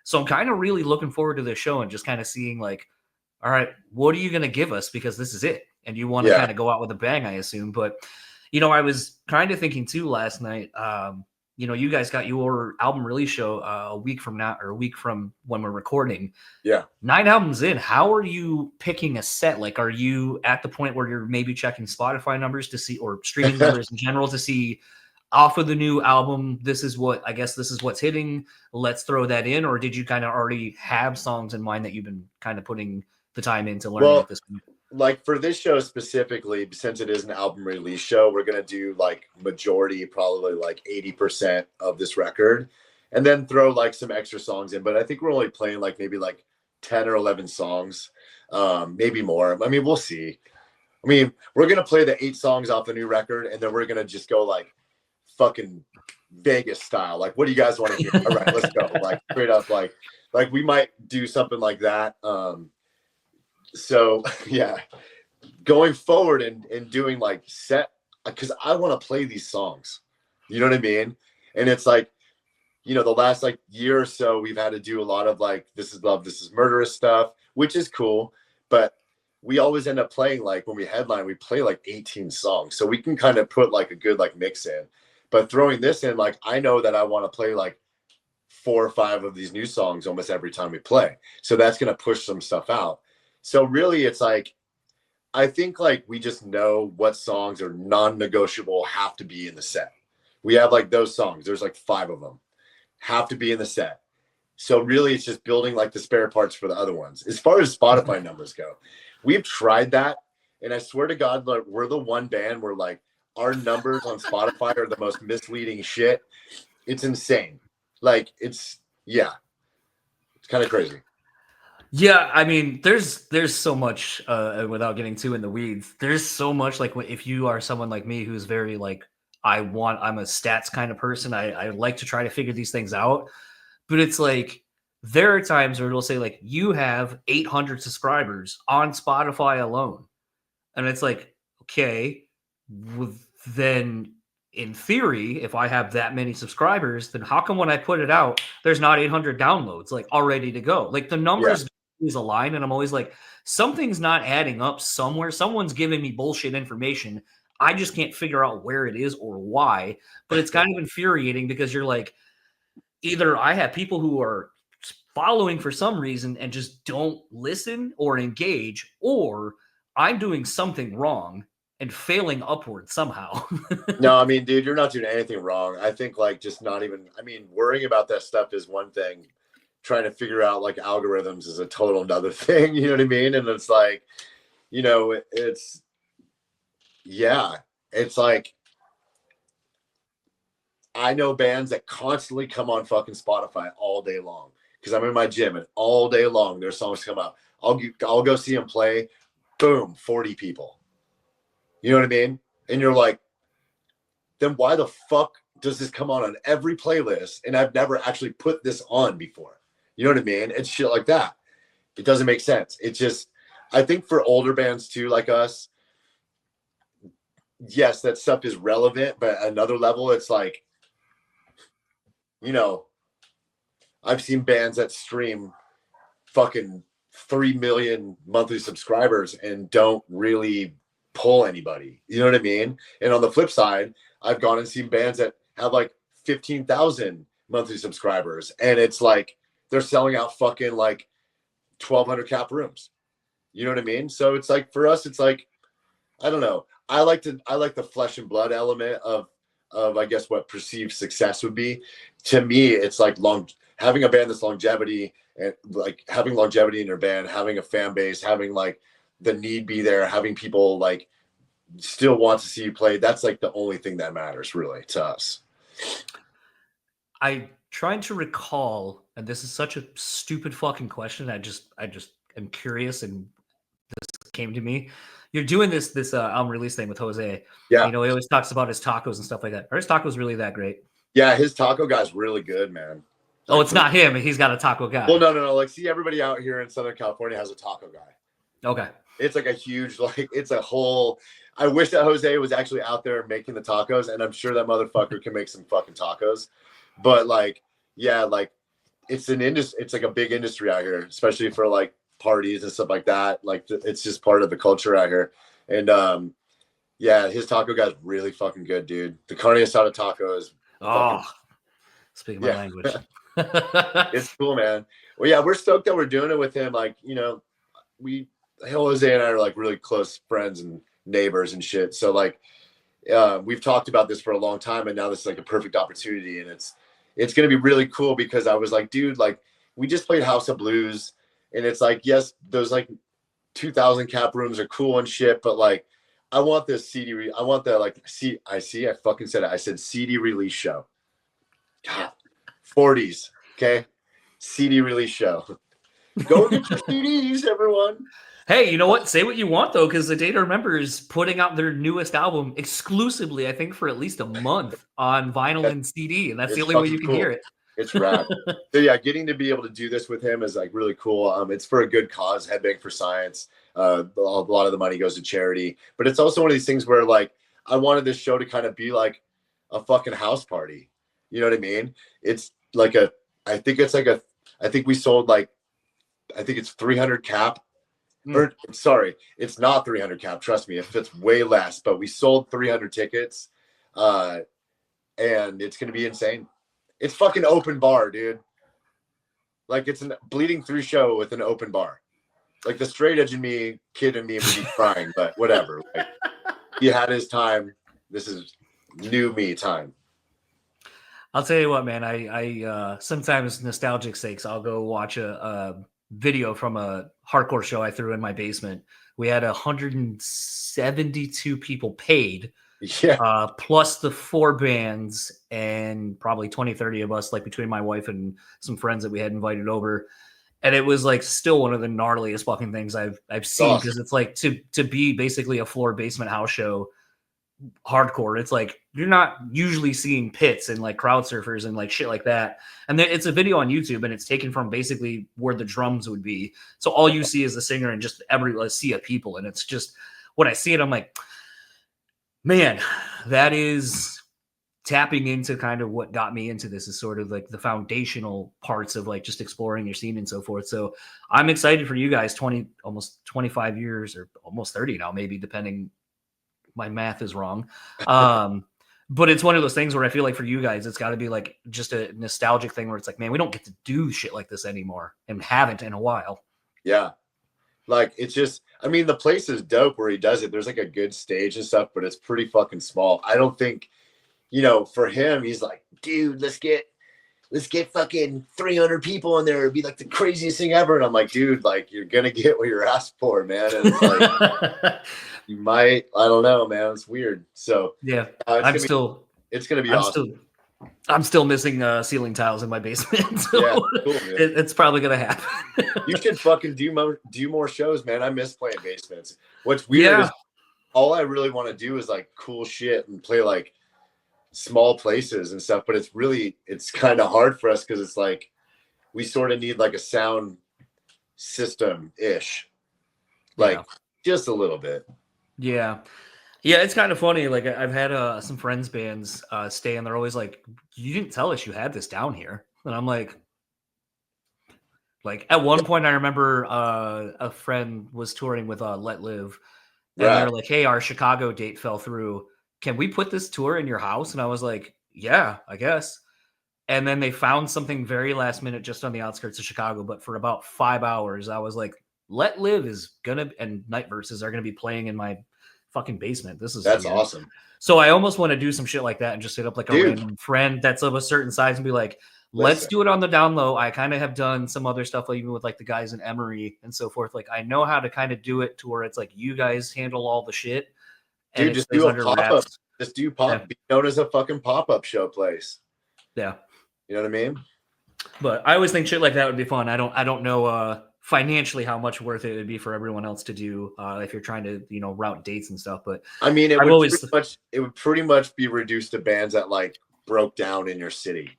So I'm kind of really looking forward to this show and just kind of seeing like, all right, what are you going to give us? Because this is it. And you want to kind of go out with a bang, I assume. But, you know, I was kind of thinking too last night, you know, you guys got your album release show a week from now, or a week from when we're recording. Yeah. 9 albums in. How are you picking a set? Like, are you at the point where you're maybe checking Spotify numbers to see, or streaming numbers in general to see, off of the new album, this is what's hitting, let's throw that in? Or did you kind of already have songs in mind that you've been kind of putting the time into learning at this point? Like for this show specifically, since it is an album release show, we're going to do like majority, probably like 80% of this record, and then throw like some extra songs in. But I think we're only playing like maybe like 10 or 11 songs, maybe more. I mean, we'll see. I mean, we're going to play the 8 songs off the new record, and then we're going to just go like fucking Vegas style. Like, what do you guys want to hear? All right, let's go. Like straight up, like we might do something like that. So yeah, going forward and doing like set, because I want to play these songs, you know what I mean? And it's like, you know, the last like year or so, we've had to do a lot of like, This Is Love, This Is Murderous stuff, which is cool. But we always end up playing, like when we headline, we play like 18 songs. So we can kind of put like a good like mix in. But throwing this in, like, I know that I want to play like 4 or 5 of these new songs almost every time we play. So that's going to push some stuff out. So really, it's like, I think like we just know what songs are non-negotiable, have to be in the set. We have like those songs. There's like 5 of them have to be in the set. So really it's just building like the spare parts for the other ones. As far as Spotify numbers go, we've tried that. And I swear to God, like we're the one band where like our numbers on Spotify are the most misleading shit. It's insane. Like it's kind of crazy. Yeah, I mean, there's so much without getting too in the weeds. There's so much like if you are someone like me who's very like I'm a stats kind of person. I like to try to figure these things out, but it's like there are times where it'll say like you have 800 subscribers on Spotify alone, and it's like okay, then in theory, if I have that many subscribers, then how come when I put it out, there's not 800 downloads like all ready to go? Like the numbers is aligned, and I'm always like, something's not adding up somewhere. Someone's giving me bullshit information. I just can't figure out where it is or why. But it's kind of infuriating because you're like, either I have people who are following for some reason and just don't listen or engage, or I'm doing something wrong and failing upward somehow. No, I mean, dude, you're not doing anything wrong. I think like just not even, I mean, worrying about that stuff is one thing. Trying to figure out like algorithms is a total another thing. You know what I mean? And it's like, you know, it's like, I know bands that constantly come on fucking Spotify all day long because I'm in my gym and all day long their songs come out. I'll go see them play. Boom, 40 people. You know what I mean? And you're like, then why the fuck does this come on every playlist? And I've never actually put this on before. You know what I mean? It's shit like that. It doesn't make sense. It's just, I think for older bands too, like us, yes, that stuff is relevant, but at another level, it's like, you know, I've seen bands that stream fucking 3 million monthly subscribers and don't really pull anybody. You know what I mean? And on the flip side, I've gone and seen bands that have like 15,000 monthly subscribers, and it's like, they're selling out fucking like 1,200 cap rooms. You know what I mean? So it's like, for us, it's like, I don't know. I like the flesh and blood element of I guess what perceived success would be. To me, it's like having a band that's longevity, and like having longevity in your band, having a fan base, having like the need be there, having people like still want to see you play. That's like the only thing that matters really to us. I trying to recall, and this is such a stupid fucking question. I just am curious, and this came to me. You're doing this album release thing with Jose. Yeah. You know, he always talks about his tacos and stuff like that. Are his tacos really that great? Yeah, his taco guy's really good, man. Oh, it's not him. He's got a taco guy. Well, no. Like, see, everybody out here in Southern California has a taco guy. Okay. It's like a huge, like, it's a whole. I wish that Jose was actually out there making the tacos, and I'm sure that motherfucker can make some fucking tacos. But like, yeah, like it's an industry. It's like a big industry out here, especially for like parties and stuff like that. Like it's just part of the culture out here. And yeah, his taco guy's really fucking good, dude. The carne asada taco is speaking my language. It's cool, man. Well, yeah, we're stoked that we're doing it with him. Like, you know, Jose and I are like really close friends and neighbors and shit. So like, we've talked about this for a long time, and now this is like a perfect opportunity, and it's going to be really cool because I was like, dude, like we just played House of Blues, and it's like, yes, those like 2,000 cap rooms are cool and shit, but like, I want this CD. I want the like I fucking said it. I said CD release show. God, 40s, okay? CD release show. Go get your CDs, everyone. Hey, you know what? Say what you want, though, because the Day to Remember is putting out their newest album exclusively, I think, for at least a month on vinyl and CD, and that's the only way you can hear it. It's rad. So yeah, getting to be able to do this with him is like really cool. It's for a good cause, Headbang for Science. A lot of the money goes to charity, but it's also one of these things where like I wanted this show to kind of be like a fucking house party. You know what I mean? It's like I think we sold like, I think it's 300 cap. Or, sorry, it's not 300 cap. Trust me, if it's way less, but we sold 300 tickets, and it's gonna be insane. It's fucking open bar, dude. Like it's a bleeding through show with an open bar. Like the straight edge in me, kid in me would be crying, but whatever. Like, he had his time. This is new me time. I'll tell you what, man. I sometimes nostalgic sakes, I'll go watch a video from a hardcore show I threw in my basement. We had 172 people paid, plus the 4 bands and probably 20, 30 of us, like between my wife and some friends that we had invited over. And it was like still one of the gnarliest fucking things I've seen, because it's like to be basically a floor basement house show hardcore. It's like you're not usually seeing pits and like crowd surfers and like shit like that. And then it's a video on YouTube, and it's taken from basically where the drums would be. So all you see is the singer and just a sea of people. And it's just, when I see it, I'm like, man, that is tapping into kind of what got me into this, is sort of like the foundational parts of like just exploring your scene and so forth. So I'm excited for you guys. Almost 25 years, or almost 30 now, maybe, depending. My math is wrong. But it's one of those things where I feel like for you guys, it's got to be like just a nostalgic thing where it's like, man, we don't get to do shit like this anymore, and haven't in a while. Yeah. Like, it's just, I mean, the place is dope where he does it. There's like a good stage and stuff, but it's pretty fucking small. I don't think, for him, he's like, dude, let's get fucking 300 people in there. It'd be like the craziest thing ever. And I'm like, dude, like, you're going to get what you're asked for, man. And it's like, you might, I don't know, man. It's weird. So yeah, it's going to be awesome. I'm still missing ceiling tiles in my basement. So yeah, cool, man. It's probably going to happen. You should fucking do more shows, man. I miss playing basements. What's weird is all I really want to do is like cool shit and play like small places and stuff, but it's kind of hard for us because it's like we sort of need like a sound system ish, like just a little bit. Yeah, it's kind of funny. Like, I've had some friends' bands stay, and they're always like, you didn't tell us you had this down here. And I'm like at one point I remember a friend was touring with Let Live, and they're like, hey, our Chicago date fell through. Can we put this tour in your house? And I was like, yeah, I guess. And then they found something very last minute just on the outskirts of Chicago. But for about 5 hours, I was like, Let Live and Night Verses are going to be playing in my fucking basement. That's weird. Awesome. So I almost want to do some shit like that and just hit up like a random friend that's of a certain size and be like, let's do it on the down low. I kind of have done some other stuff, like even with like the guys in Emory and so forth. Like, I know how to kind of do it to where it's like you guys handle all the shit. Dude, just do a pop-up. Just do be known as a fucking pop-up show place. Yeah. You know what I mean? But I always think shit like that would be fun. I don't know financially how much worth it would be for everyone else to do if you're trying to, route dates and stuff. But I mean, it would pretty much be reduced to bands that like broke down in your city.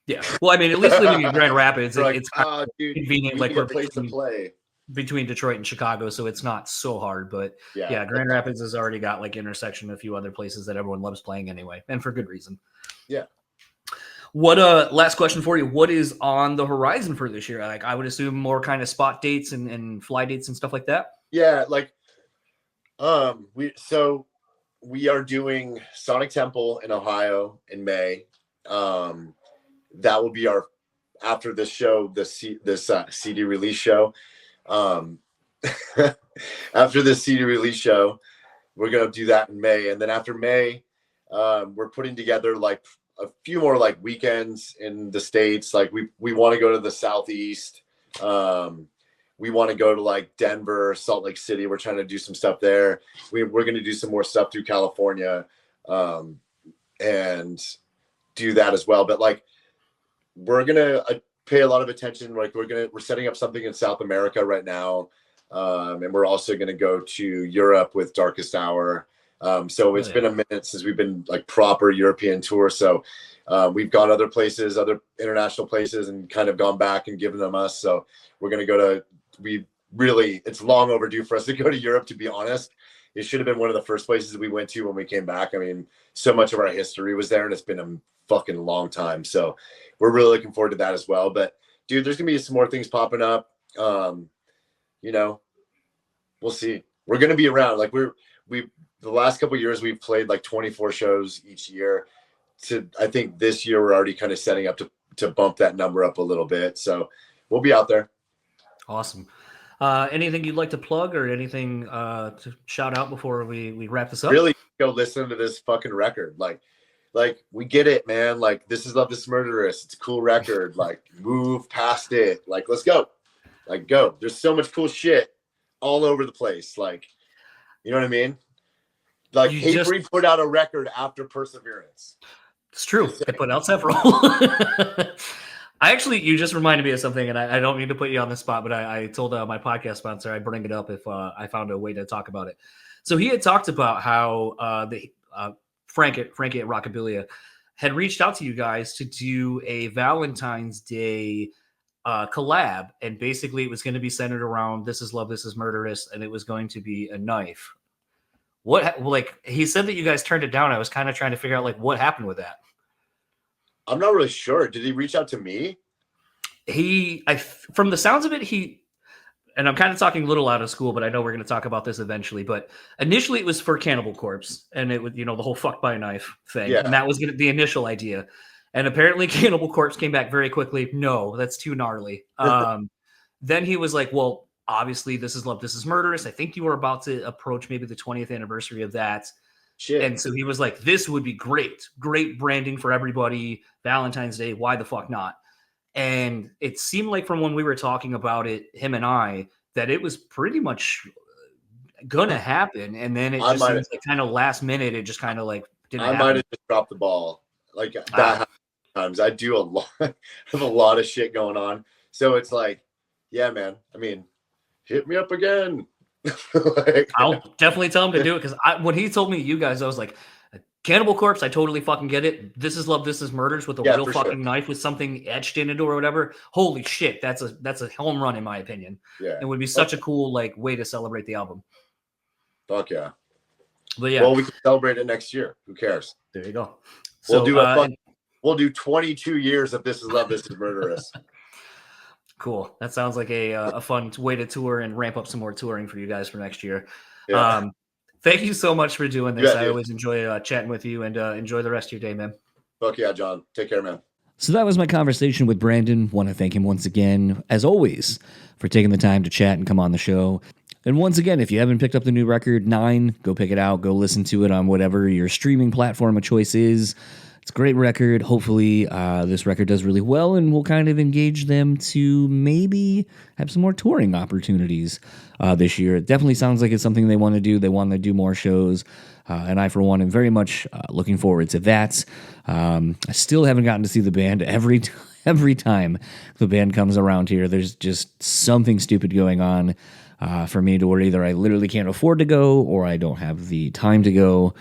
Yeah. Well, I mean, at least living in Grand Rapids, like, it's dude, convenient. Like, we're place to play between Detroit and Chicago, so it's not so hard. But yeah, Grand Rapids has already got like intersection a few other places that everyone loves playing anyway, and for good reason. Yeah. What last question for you? What is on the horizon for this year? Like, I would assume more kind of spot dates and fly dates and stuff like that. Yeah, like we are doing Sonic Temple in Ohio in May. That will be our after this show, this CD release show. After the CD release show, we're gonna do that in May, and then after May, we're putting together like a few more like weekends in the States. Like we want to go to the Southeast. We want to go to like Denver, Salt Lake City. We're trying to do some stuff there. We're going to do some more stuff through California, and do that as well. But like, we're going to pay a lot of attention. Like we're setting up something in South America right now. And we're also going to go to Europe with Darkest Hour. So it's been a minute since we've been like proper European tour. So we've gone other places, other international places, and kind of gone back and given them us. So we're going to go to, it's long overdue for us to go to Europe, to be honest. It should have been one of the first places we went to when we came back. I mean, so much of our history was there, and it's been a fucking long time. So we're really looking forward to that as well. But dude, there's going to be some more things popping up. We'll see. We're going to be around. Like the last couple of years, we've played like 24 shows each year. I think this year we're already kind of setting up to bump that number up a little bit. So we'll be out there. Awesome. Anything you'd like to plug or anything to shout out before we wrap this up? Really go listen to this fucking record. Like we get it, man. Like This Is Love, This Is Murderous. It's a cool record. Like move past it. Like let's go. Like go. There's so much cool shit all over the place. Like, you know what I mean? Like Hatebreed put out a record after Perseverance. It's true. They put out several. You just reminded me of something, and I don't mean to put you on the spot, but I told my podcast sponsor I'd bring it up if I found a way to talk about it. So he had talked about how Frankie at Rockabilia had reached out to you guys to do a Valentine's Day collab, and basically it was going to be centered around This Is Love, This Is Murderous, and it was going to be a knife. He said that you guys turned it down. I was kind of trying to figure out what happened with that. I'm not really sure. Did he reach out to me? From the sounds of it, and I'm kind of talking a little out of school, but I know we're going to talk about this eventually. But initially, it was for Cannibal Corpse, and it was the whole "fuck by a knife" thing, and that was the initial idea. And apparently, Cannibal Corpse came back very quickly. No, that's too gnarly. Then he was like, "Well, obviously, This Is Love, This Is Murderous. I think you were about to approach maybe the 20th anniversary of that." Shit. And so he was like, "This would be great branding for everybody. Valentine's Day, why the fuck not?" And it seemed like from when we were talking about it, him and I, that it was pretty much gonna happen. And then it just seems like kind of last minute, it just kind of didn't happen. I might have just dropped the ball. Like that times. I do a lot I have a lot of shit going on. So it's like, yeah, man. I mean, hit me up again. I'll definitely tell him to do it, because when he told me you guys, I was like, Cannibal Corpse, I totally fucking get it. This Is Love, This Is Murders with a real fucking knife with something etched in it or whatever. Holy shit, that's a home run in my opinion. Yeah, it would be such a cool way to celebrate the album. Fuck yeah. But yeah, well, we can celebrate it next year. Who cares? There you go. We'll do 22 years of This Is Love, This Is Murderous. Cool. That sounds like a fun way to tour and ramp up some more touring for you guys for next year. Yeah. Thank you so much for doing this. I always enjoy chatting with you, and enjoy the rest of your day, man. Fuck yeah, John. Take care, man. So that was my conversation with Brandan. Want to thank him once again, as always, for taking the time to chat and come on the show. And once again, if you haven't picked up the new record, 9, go pick it out. Go listen to it on whatever your streaming platform of choice is. It's a great record. Hopefully, this record does really well, and will kind of engage them to maybe have some more touring opportunities this year. It definitely sounds like it's something they want to do. They want to do more shows, and I, for one, am very much looking forward to that. I still haven't gotten to see the band. Every time the band comes around here, there's just something stupid going on for me to where either I literally can't afford to go, or I don't have the time to go.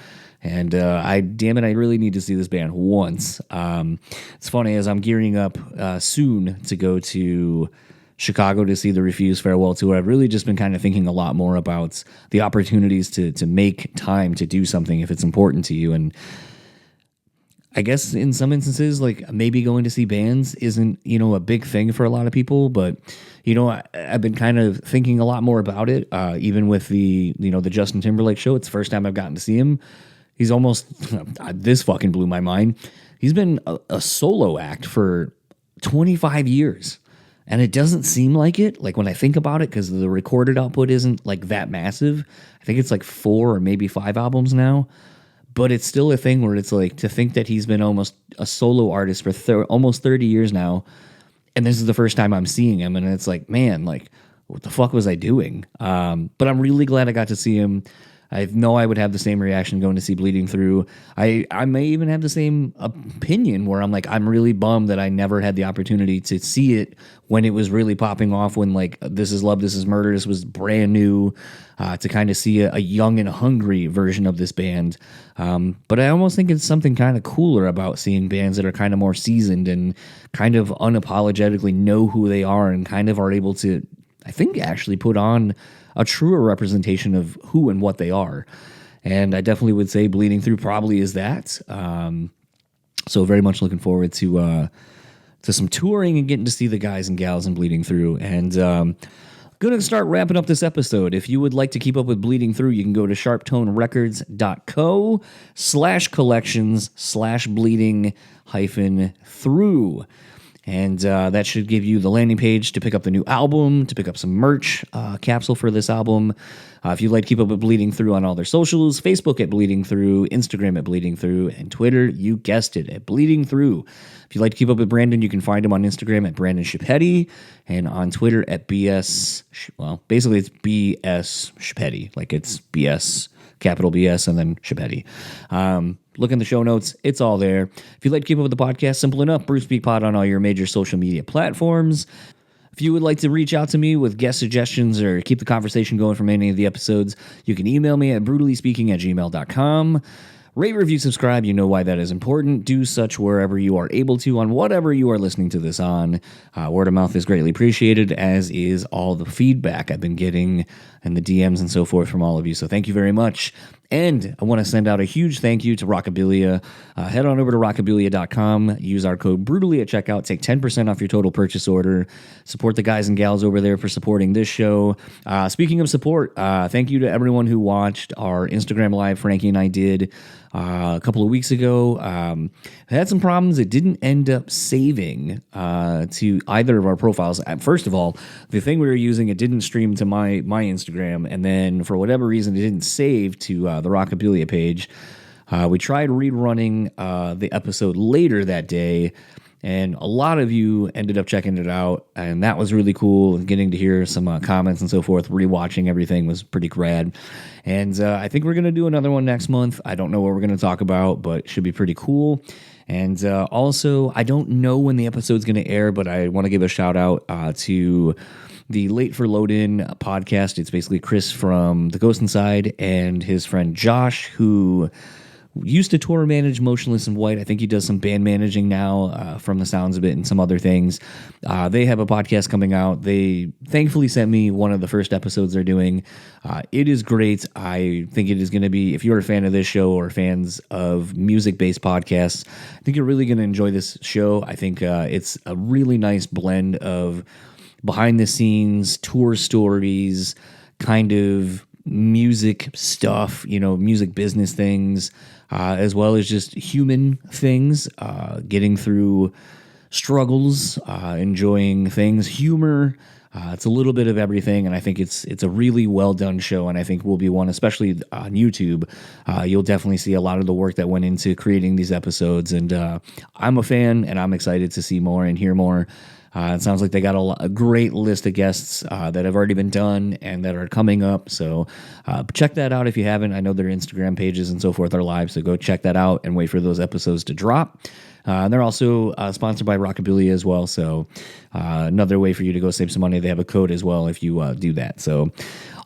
And I really need to see this band once. It's funny, as I'm gearing up soon to go to Chicago to see the Refuse Farewell Tour, I've really just been kind of thinking a lot more about the opportunities to make time to do something if it's important to you. And I guess in some instances, maybe going to see bands isn't, a big thing for a lot of people, but I've been kind of thinking a lot more about it. Even with the Justin Timberlake show, it's the first time I've gotten to see him. He's almost, this fucking blew my mind. He's been a solo act for 25 years. And it doesn't seem like it, when I think about it, because the recorded output isn't that massive. I think it's 4 or maybe 5 albums now. But it's still a thing where it's to think that he's been almost a solo artist for almost 30 years now. And this is the first time I'm seeing him. And it's man, what the fuck was I doing? But I'm really glad I got to see him. I know I would have the same reaction going to see Bleeding Through. I may even have the same opinion where I'm I'm really bummed that I never had the opportunity to see it when it was really popping off, when This Is Love, This Is Murder, this was brand new, to kind of see a young and hungry version of this band. But I almost think it's something kind of cooler about seeing bands that are kind of more seasoned and kind of unapologetically know who they are and kind of are able to, I think, actually put on a truer representation of who and what they are. And I definitely would say Bleeding Through probably is that. So very much looking forward to some touring and getting to see the guys and gals in Bleeding Through. And going to start wrapping up this episode. If you would like to keep up with Bleeding Through, you can go to sharptonerecords.co/collections/bleeding-through. And that should give you the landing page to pick up the new album, to pick up some merch capsule for this album. If you'd like to keep up with Bleeding Through on all their socials, Facebook at Bleeding Through, Instagram at Bleeding Through, and Twitter, you guessed it, at Bleeding Through. If you'd like to keep up with Brandan, you can find him on Instagram at Brandan Schieppati and on Twitter at basically it's BS Schieppati, like it's BS, capital BS, and then Schieppati. Look in the show notes. It's all there. If you'd like to keep up with the podcast, simple enough, Brewtallyspeaking on all your major social media platforms. If you would like to reach out to me with guest suggestions or keep the conversation going from any of the episodes, you can email me at brewtallyspeaking@gmail.com. Rate, review, subscribe. You know why that is important. Do such wherever you are able to on whatever you are listening to this on. Word of mouth is greatly appreciated, as is all the feedback I've been getting and the DMs and so forth from all of you. So thank you very much. And I want to send out a huge thank you to Rockabilia. Head on over to rockabilia.com. Use our code BREWtally at checkout. Take 10% off your total purchase order. Support the guys and gals over there for supporting this show. Speaking of support, thank you to everyone who watched our Instagram Live Frankie and I did a couple of weeks ago. I had some problems. It didn't end up saving to either of our profiles. First of all, the thing we were using, it didn't stream to my Instagram, and then for whatever reason, it didn't save to the Rockabilia page. We tried rerunning the episode later that day, and a lot of you ended up checking it out, and that was really cool. Getting to hear some comments and so forth, rewatching everything was pretty rad. And I think we're going to do another one next month. I don't know what we're going to talk about, but it should be pretty cool. And also, I don't know when the episode's going to air, but I want to give a shout out to the Late for Load In podcast. It's basically Chris from The Ghost Inside and his friend Josh, who used to tour manage Motionless in White. I think he does some band managing now from the sounds of it and some other things. They have a podcast coming out. They thankfully sent me one of the first episodes they're doing. It is great. I think it is going to be, if you're a fan of this show or fans of music-based podcasts, I think you're really going to enjoy this show. I think it's a really nice blend of behind-the-scenes tour stories, kind of music stuff, music business things, as well as just human things, getting through struggles, enjoying things, humor. It's a little bit of everything, and I think it's a really well done show, and I think will be one, especially on YouTube. You'll definitely see a lot of the work that went into creating these episodes, and I'm a fan, and I'm excited to see more and hear more. It sounds like they got a great list of guests that have already been done and that are coming up. So check that out if you haven't. I know their Instagram pages and so forth are live, so go check that out and wait for those episodes to drop. They're also sponsored by Rockabilia as well, so another way for you to go save some money. They have a code as well if you do that. So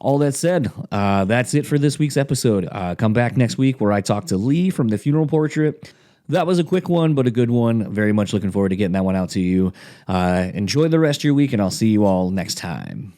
all that said, that's it for this week's episode. Come back next week where I talk to Lee from The Funeral Portrait. That was a quick one, but a good one. Very much looking forward to getting that one out to you. Enjoy the rest of your week, and I'll see you all next time.